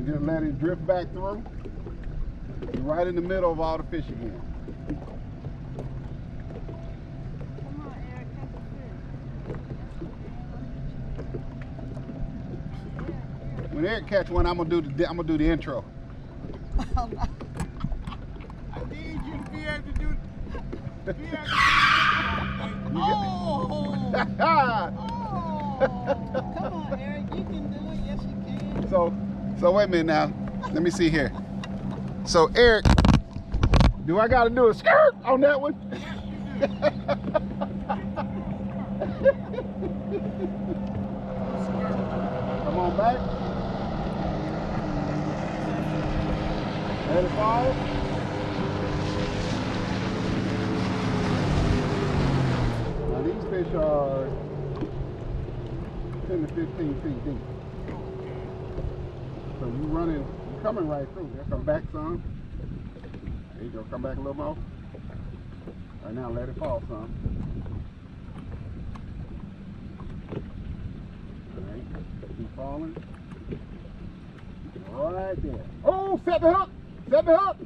and just let it drift back through. You're right in the middle of all the fish again. Come on, Eric, catch a fish. When Eric catch one, I'm gonna do the intro. I need you to be able to do. Oh! Come on, Eric, you can do it. Yes, you can. So wait a minute now. Let me see here. So Eric, do I gotta do a skirt on that one? Come on back. Let it fall. Now these fish are 10 to 15 feet deep. So you're coming right through there. Come back some. There you go, come back a little more. Right now, let it fall some. All right, keep falling. Right there. Oh, set the hook! Set the hook!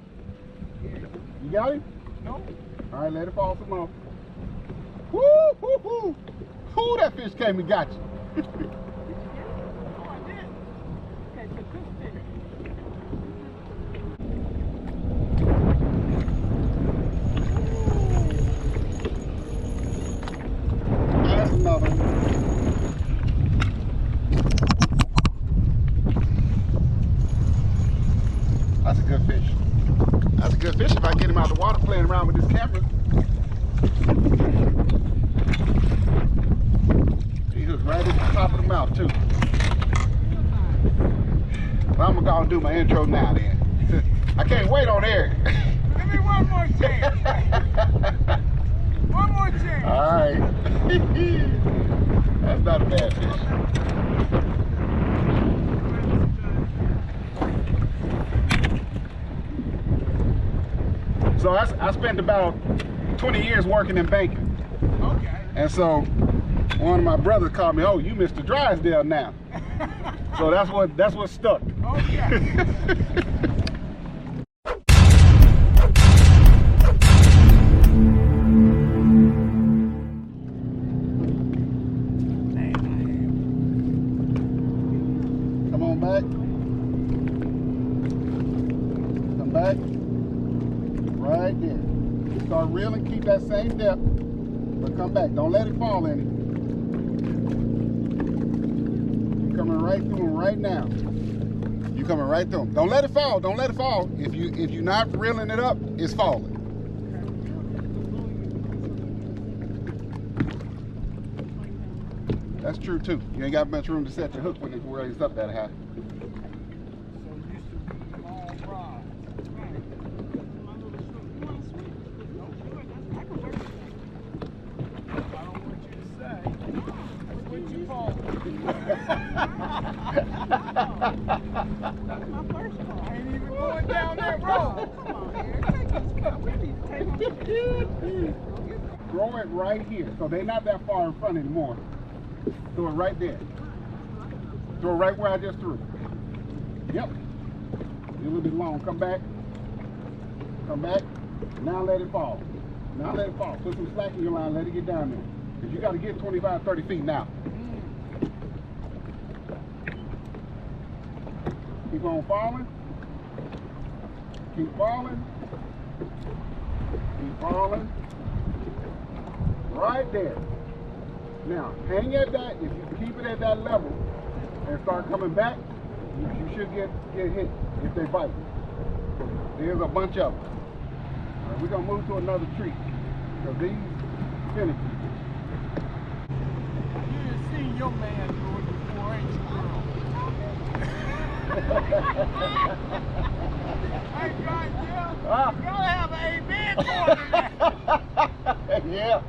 You got him? No. All right, let it fall some more. Woo, woo, woo! Woo, that fish came and got you. That's another one. That's a good fish. That's a good fish if I get him out of the water playing around with this camera. He was right at the top of the mouth too. Well, I'm gonna go and do my intro now then. I can't wait on Eric. Give me one more chance. One more chance. All right. That's not a bad fish. So I spent about 20 years working in banking. Okay. And so one of my brothers called me, "Oh, you Mr. Drysdale now." So that's what stuck. Okay. Come on back. Come back. Right there. Start reeling, keep that same depth, but come back. Don't let it fall in it. You're coming right through them right now. You're coming right through them. Don't let it fall. Don't let it fall. If you're not reeling it up, it's falling. That's true too. You ain't got much room to set your hook when it's raised up that high. Throw it right here. So they're not that far in front anymore. Throw it right there. Throw it right where I just threw. Yep. You're a little bit long. Come back. Come back. Now let it fall. Now let it fall. Put some slack in your line. Let it get down there. Because you got to get 25, 30 feet now. Keep on falling. Keep falling. Keep falling. Right there. Now, hang at that. If you keep it at that level and start coming back, you should get hit if they bite. There's a bunch of them. All right, we're going to move to another tree because these finicky. You done seen your man do it before, ain't you, girl? Hey, guys, yeah. You gotta have an amen for that. Yeah.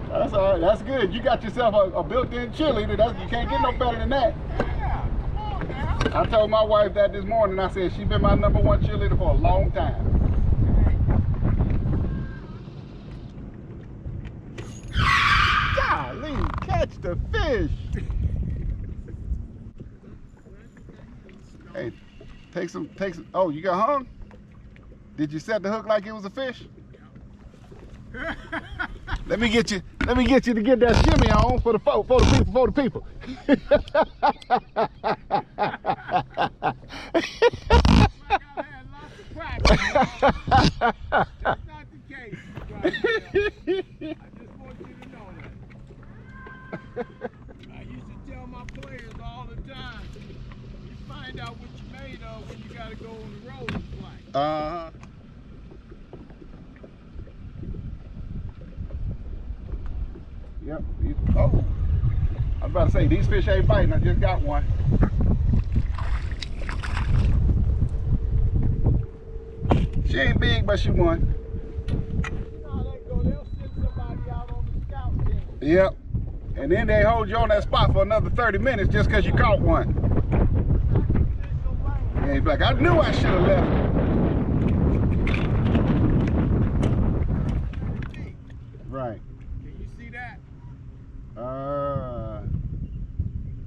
That's all right. That's good. You got yourself a built-in cheerleader. You can't get no better than that. Yeah. Come on now. I told my wife that this morning. I said she's been my #1 cheerleader for a long time. Golly, catch the fish. Hey, take some. Oh, you got hung? Did you set the hook like it was a fish? Let me get you to get that shimmy on for the people. That's not the case. I just want you to know that. I used to tell my players all the time, you find out what you're made of when you gotta go on the road and play. Yep. Oh, I was about to say, these fish ain't biting. I just got one. She ain't big, but she won. You know how that go, they'll send somebody out on the scout team. Yep. And then they hold you on that spot for another 30 minutes just because you caught one. Yeah, he's like, I knew I should have left. Right. Can you see that?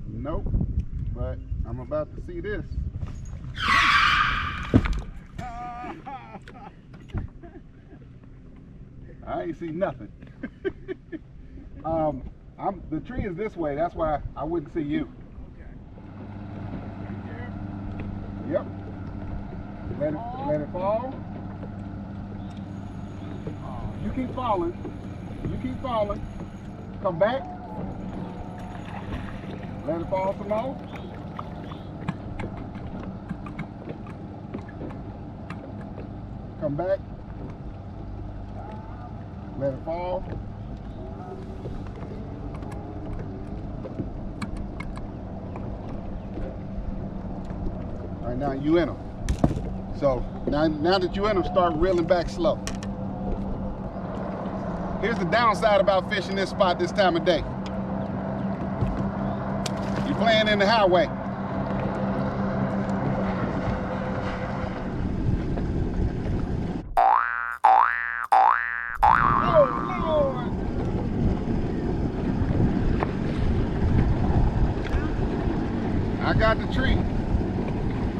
Nope. But I'm about to see this. I ain't see nothing. The tree is this way. That's why I wouldn't see you. Okay. Right there. Yep. Let it fall. You keep falling. You keep falling. Come back. Let it fall some more. Come back. Let it fall. All right, now you in them. So now that you in them, start reeling back slow. Here's the downside about fishing this spot this time of day. You're playing in the highway. I got the tree,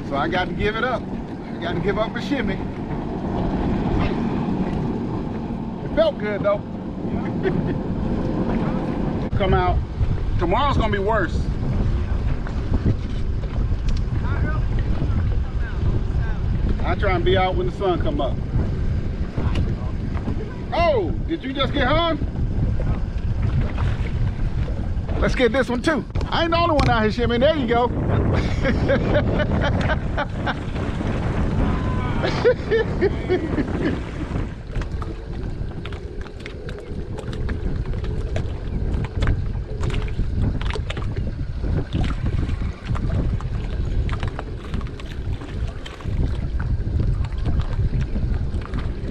so I got to give it up. I got to give up a shimmy. It felt good though. Come out. Tomorrow's gonna be worse. I try and be out when the sun come up. Oh, did you just get hung? Let's get this one too. I ain't the only one out here shimming. There you go.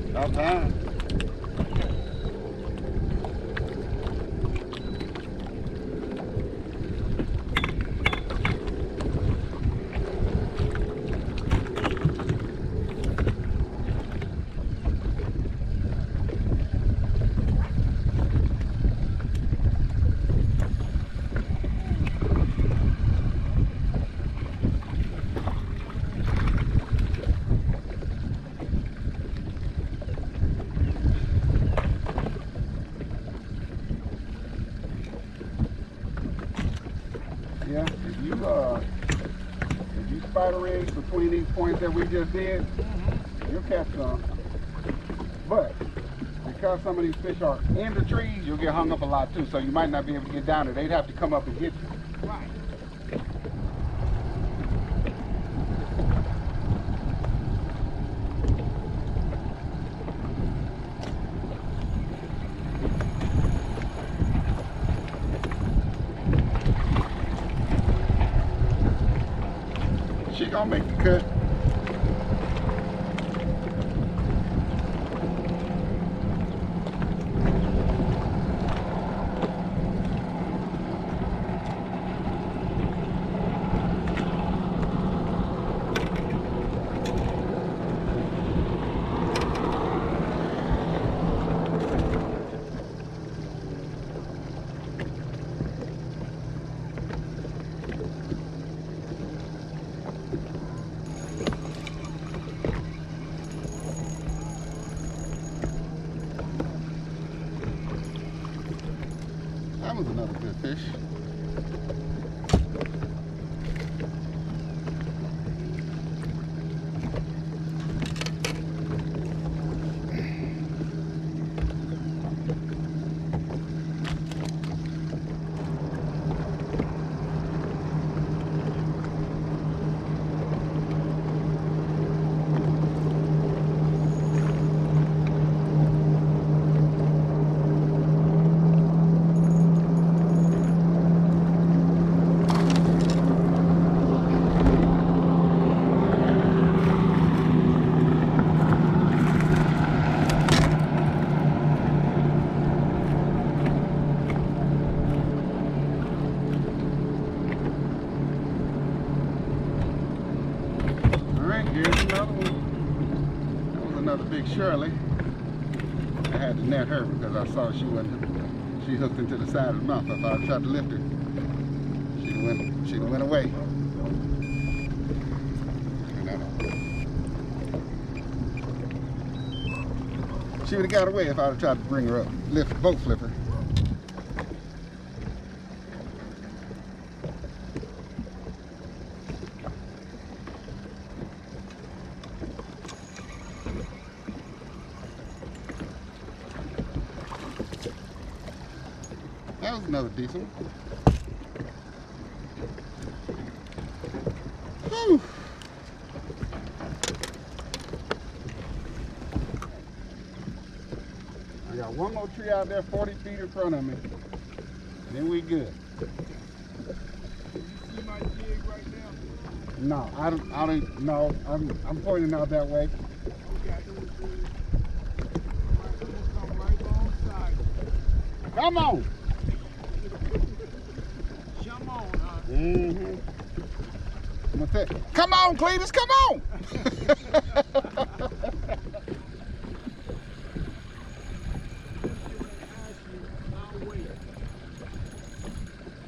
About time. Yeah, if you spider rig between these points that we just did, you'll catch some. But because some of these fish are in the trees, you'll get hung up a lot too. So you might not be able to get down there. They'd have to come up and get you. Right. She gonna make the cut. another good fish. Here's another one. That was another big Shirley. I had to net her because I saw she hooked into the side of the mouth. If I tried to lift her, she'd went away. She would have got away if I had tried to bring her up, boat flip her. That was another decent one. Whew. I got one more tree out there 40 feet in front of me. And then we good. You see my jig right now? No, I don't no, I'm pointing out that way. Okay. Come right alongside. Come on! Come on, huh? Mm-hmm. I'm gonna say, come on, Cletus, come on!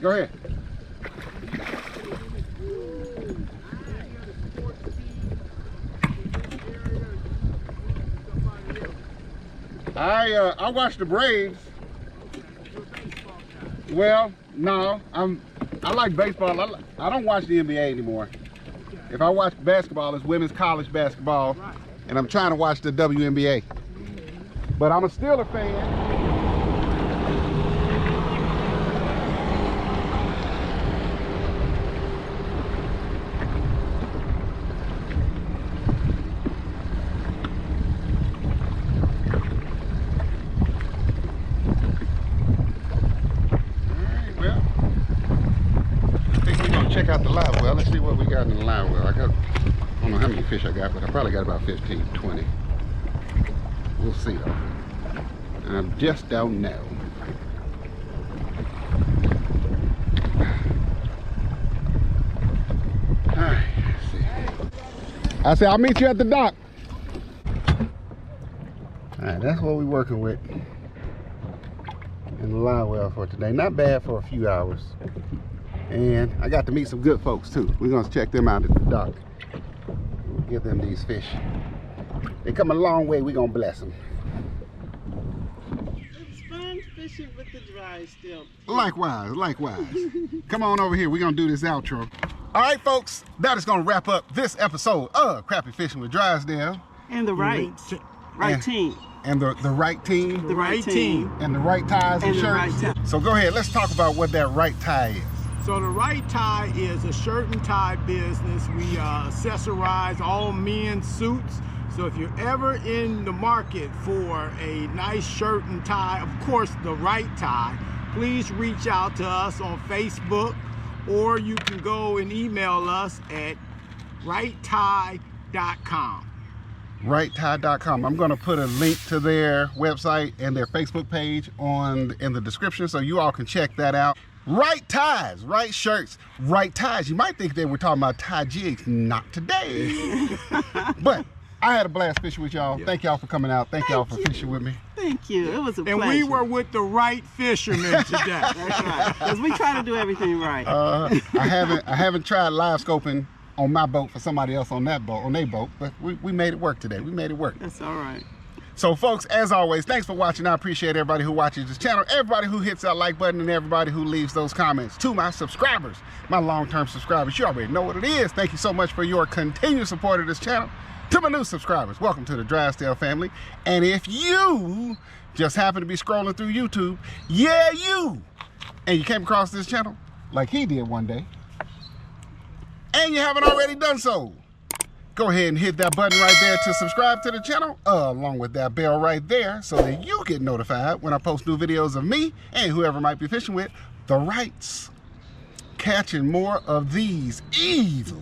Go ahead. I watch the Braves. Well, no, I like baseball. I don't watch the NBA anymore. If I watch basketball, it's women's college basketball, and I'm trying to watch the WNBA. But I'm a Steelers fan. Check out the live well. Let's see what we got in the live well. I don't know how many fish I got, but I probably got about 15, 20. We'll see though. I just don't know. All right, let's see. I said I'll meet you at the dock. All right, that's what we're working with in the live well for today. Not bad for a few hours. And I got to meet some good folks too. We're gonna check them out at the dock. We'll give them these fish. They come a long way, we're gonna bless them. It's fun fishing with the dry still. Likewise, likewise. Come on over here, we're gonna do this outro. All right, folks, that is gonna wrap up this episode of Crappie Fishing with Drysdale. And the Wright team. And the Wright team. The Wright team. And the Wright ties and shirts. So go ahead, let's talk about what that Wright tie is. So the Wright tie is a shirt and tie business. We accessorize all men's suits. So if you're ever in the market for a nice shirt and tie, of course the Wright tie, please reach out to us on Facebook, or you can go and email us at wrighttie.com. Wrighttie.com. I'm going to put a link to their website and their Facebook page in the description so you all can check that out. Wright ties, Wright shirts, Wright ties. You might think they were talking about tie jigs. Not today. But I had a blast fishing with y'all. Thank y'all for coming out. Thank y'all for fishing with me. Thank you. It was a pleasure. And we were with the right fishermen today. That's right. Because we try to do everything right. I haven't tried live scoping on my boat for somebody else on their boat, but we made it work today. We made it work. That's all right. So folks, as always, thanks for watching. I appreciate everybody who watches this channel, everybody who hits that like button, and everybody who leaves those comments. To my subscribers, my long-term subscribers, you already know what it is. Thank you so much for your continued support of this channel. To my new subscribers, welcome to the Drysdale family. And if you just happen to be scrolling through YouTube, yeah, and you came across this channel like he did one day, and you haven't already done so, go ahead and hit that button right there to subscribe to the channel, along with that bell right there, so that you get notified when I post new videos of me and whoever might be fishing with the Wrights, catching more of these evil,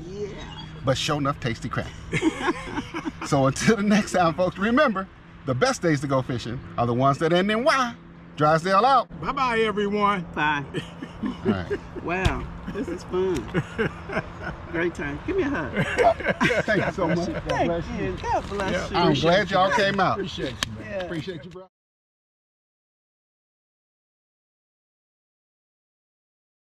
but sure enough tasty crap. So until the next time, folks, remember, the best days to go fishing are the ones that end in Y. Drysdale out. Bye-bye, everyone. Bye. All right. Wow, this is fun. Great time. Give me a hug. Thank you so much. God bless Thank you. you. God bless you. I'm glad y'all came out. Appreciate you, man. Yeah. Appreciate you, bro.